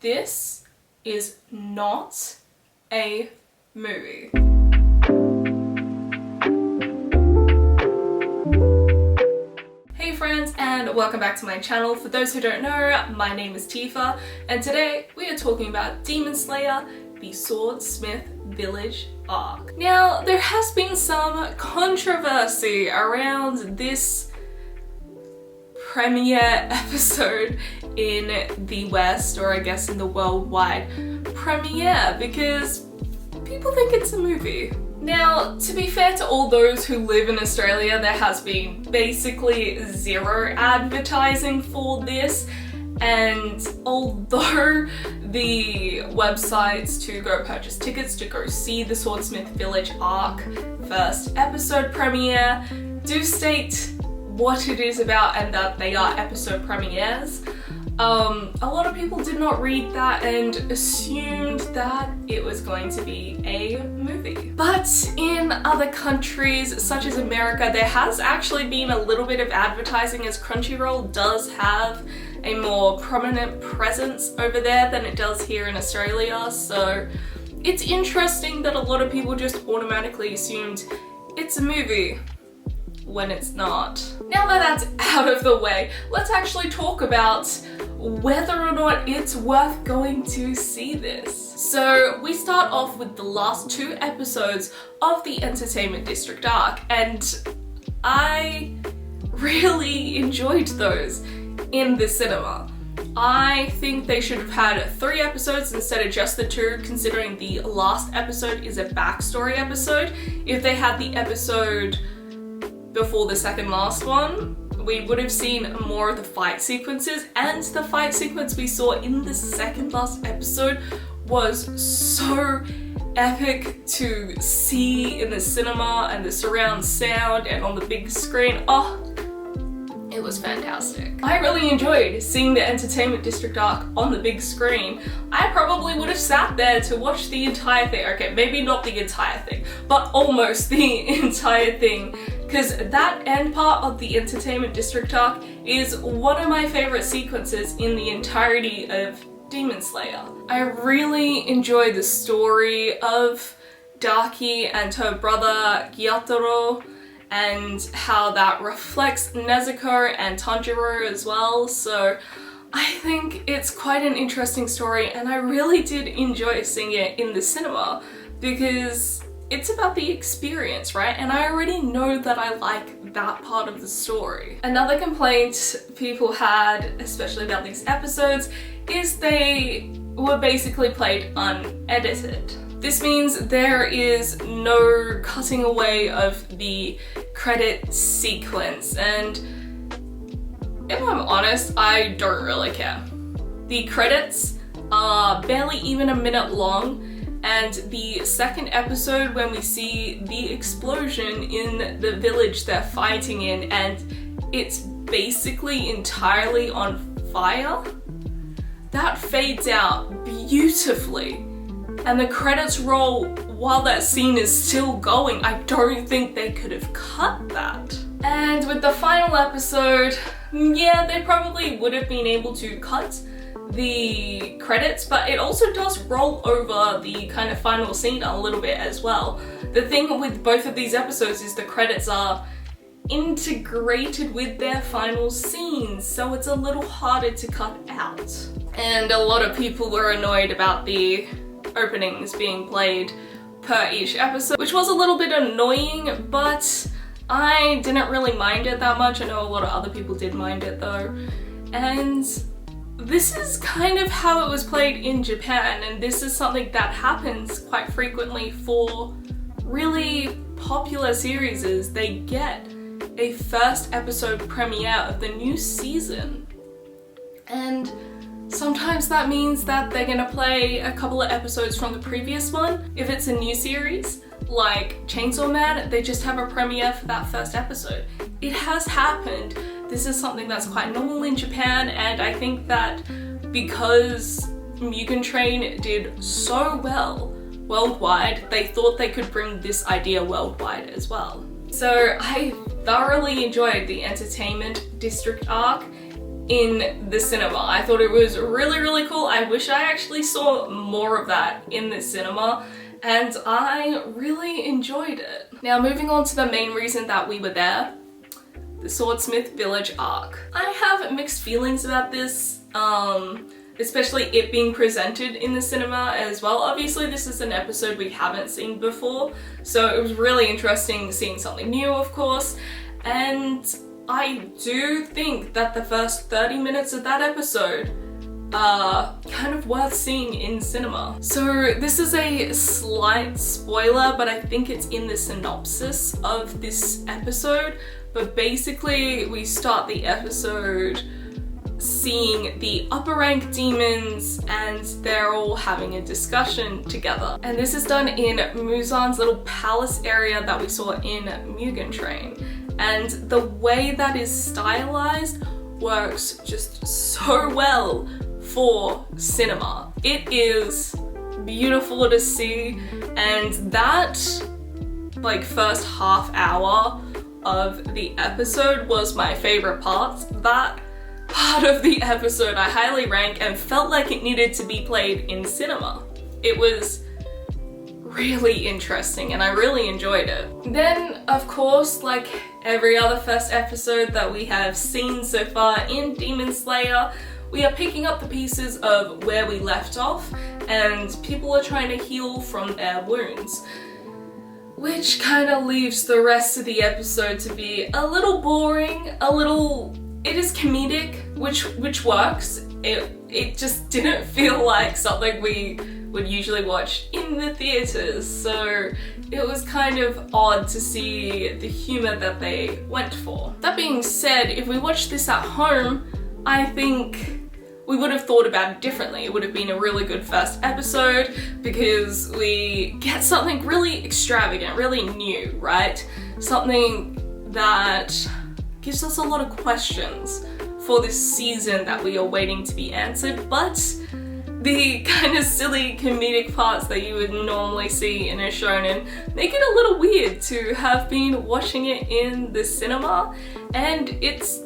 This is not a movie. Hey friends, and welcome back to my channel. For those who don't know, my name is Tifa, and today we are talking about Demon Slayer, the Swordsmith Village arc. Now, there has been some controversy around this premiere episode in the West, or I guess in the worldwide premiere, because people think it's a movie. Now, to be fair to all those who live in Australia, there has been basically zero advertising for this, and although the websites to go purchase tickets to go see the Swordsmith Village arc first episode premiere do state what it is about and that they are episode premieres, a lot of people did not read that and assumed that it was going to be a movie. But in other countries, such as America, there has actually been a little bit of advertising, as Crunchyroll does have a more prominent presence over there than it does here in Australia. So it's interesting that a lot of people just automatically assumed it's a movie when it's not. Now that that's out of the way, let's actually talk about whether or not it's worth going to see this. So we start off with the last two episodes of the Entertainment District arc, and I really enjoyed those in the cinema. I think they should have had 3 episodes instead of just the 2, considering the last episode is a backstory episode. If they had the episode before the second last one, we would have seen more of the fight sequences, and the fight sequence we saw in the second last episode was so epic to see in the cinema and the surround sound and on the big screen. Oh, it was fantastic. I really enjoyed seeing the Entertainment District arc on the big screen. I probably would have sat there to watch the entire thing. Okay, maybe not the entire thing, but almost the entire thing, because that end part of the Entertainment District arc is one of my favorite sequences in the entirety of Demon Slayer. I really enjoy the story of Daki and her brother Gyataro, and how that reflects Nezuko and Tanjiro as well. So I think it's quite an interesting story, and I really did enjoy seeing it in the cinema because it's about the experience, right? And I already know that I like that part of the story. Another complaint people had, especially about these episodes, is they were basically played unedited. This means there is no cutting away of the credit sequence, and if I'm honest, I don't really care. The credits are barely even a minute long, and the second episode when we see the explosion in the village they're fighting in, and it's basically entirely on fire, that fades out beautifully. And the credits roll while that scene is still going. I don't think they could have cut that. And with the final episode, yeah, they probably would have been able to cut the credits, but it also does roll over the kind of final scene a little bit as well. The thing with both of these episodes is the credits are integrated with their final scenes, so it's a little harder to cut out. And a lot of people were annoyed about the openings being played per each episode, which was a little bit annoying, but I didn't really mind it that much. I know a lot of other people did mind it though. And this is kind of how it was played in Japan, and this is something that happens quite frequently for really popular series, is they get a first episode premiere of the new season. And sometimes that means that they're gonna play a couple of episodes from the previous one. If it's a new series, like Chainsaw Man, they just have a premiere for that first episode. It has happened. This is something that's quite normal in Japan, and I think that because Mugen Train did so well worldwide, they thought they could bring this idea worldwide as well. So I thoroughly enjoyed the Entertainment District arc. in the cinema. I thought it was really, really cool. I wish I actually saw more of that in the cinema, and I really enjoyed it. Now, moving on to the main reason that we were there, the Swordsmith Village arc. I have mixed feelings about this, especially it being presented in the cinema as well. Obviously, this is an episode we haven't seen before, so it was really interesting seeing something new, of course, and I do think that the first 30 minutes of that episode are kind of worth seeing in cinema. So this is a slight spoiler, but I think it's in the synopsis of this episode. But basically, we start the episode seeing the upper rank demons, and they're all having a discussion together. And this is done in Muzan's little palace area that we saw in Mugen Train. And the way that is stylized works just so well for cinema. It is beautiful to see, and that like first half hour of the episode was my favorite part. That part of the episode I highly rank and felt like it needed to be played in cinema. It was really interesting and I really enjoyed it. Then, of course, like every other first episode that we have seen so far in Demon Slayer, we are picking up the pieces of where we left off, and people are trying to heal from their wounds, which kind of leaves the rest of the episode to be a little boring, it is comedic, which works. It just didn't feel like something we would usually watch in the theaters, so it was kind of odd to see the humor that they went for. That being said, if we watched this at home, I think we would have thought about it differently. It would have been a really good first episode because we get something really extravagant, really new, right? Something that gives us a lot of questions for this season that we are waiting to be answered, but the kind of silly comedic parts that you would normally see in a shonen make it a little weird to have been watching it in the cinema, and it's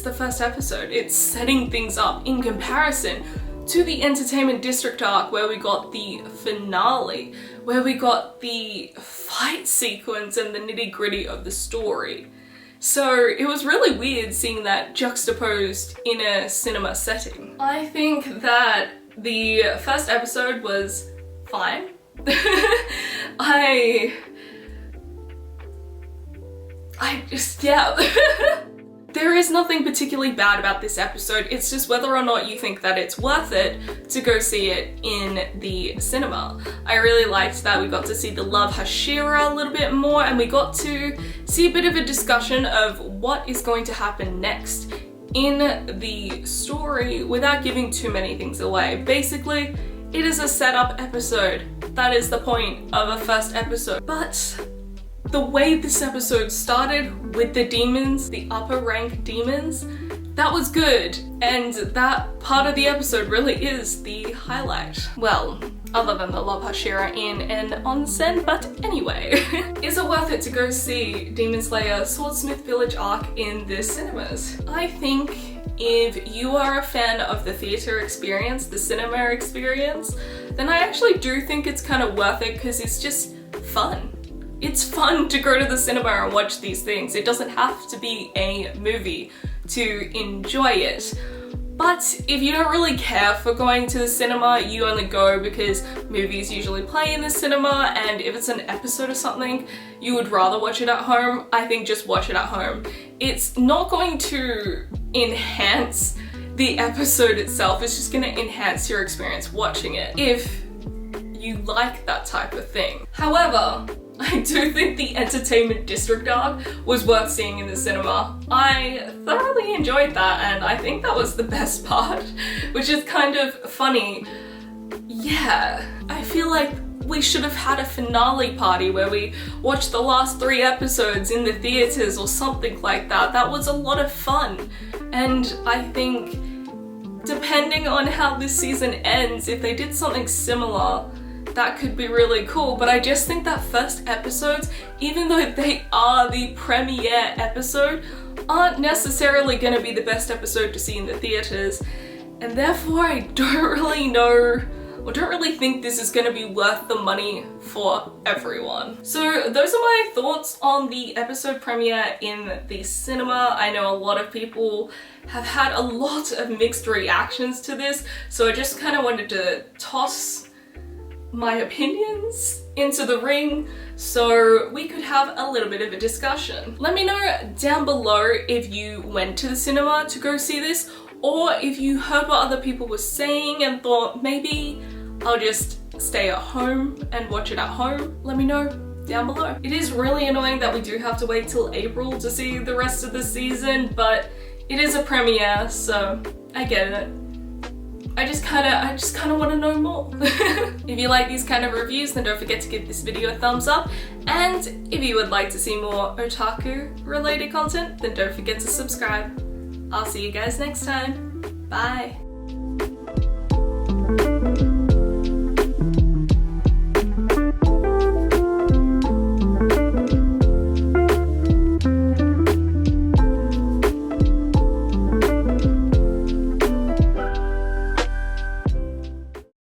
the first episode. It's setting things up in comparison to the Entertainment District arc, where we got the finale, where we got the fight sequence and the nitty-gritty of the story. So it was really weird seeing that juxtaposed in a cinema setting. I think that the first episode was fine. I just, yeah. There is nothing particularly bad about this episode, it's just whether or not you think that it's worth it to go see it in the cinema. I really liked that we got to see the Love Hashira a little bit more, and we got to see a bit of a discussion of what is going to happen next in the story without giving too many things away. Basically, it is a setup episode. That is the point of a first episode. But the way this episode started with the demons, the upper rank demons, that was good, and that part of the episode really is the highlight. Well, other than the Love Hashira in an onsen, but anyway. Is it worth it to go see Demon Slayer Swordsmith Village arc in the cinemas? I think if you are a fan of the theatre experience, the cinema experience, then I actually do think it's kind of worth it because it's just fun. It's fun to go to the cinema and watch these things. It doesn't have to be a movie to enjoy it. But if you don't really care for going to the cinema, you only go because movies usually play in the cinema, and if it's an episode or something, you would rather watch it at home, I think just watch it at home. It's not going to enhance the episode itself, it's just going to enhance your experience watching it, if you like that type of thing. However, I do think the Entertainment District arc was worth seeing in the cinema. I thoroughly enjoyed that, and I think that was the best part, which is kind of funny. Yeah, I feel like we should have had a finale party where we watched the last 3 episodes in the theaters or something like that. That was a lot of fun, and I think depending on how this season ends, if they did something similar that could be really cool, but I just think that first episodes, even though they are the premiere episode, aren't necessarily going to be the best episode to see in the theaters, and therefore I don't really know, or don't really think this is going to be worth the money for everyone. So those are my thoughts on the episode premiere in the cinema. I know a lot of people have had a lot of mixed reactions to this, so I just kind of wanted to toss my opinions into the ring so we could have a little bit of a discussion. Let me know down below if you went to the cinema to go see this, or if you heard what other people were saying and thought maybe I'll just stay at home and watch it at home. Let me know down below. It is really annoying that we do have to wait till April to see the rest of the season, but it is a premiere, so I get it. I just kinda want to know more. If you like these kind of reviews, then don't forget to give this video a thumbs up, and if you would like to see more otaku related content, then don't forget to subscribe. I'll see you guys next time. Bye.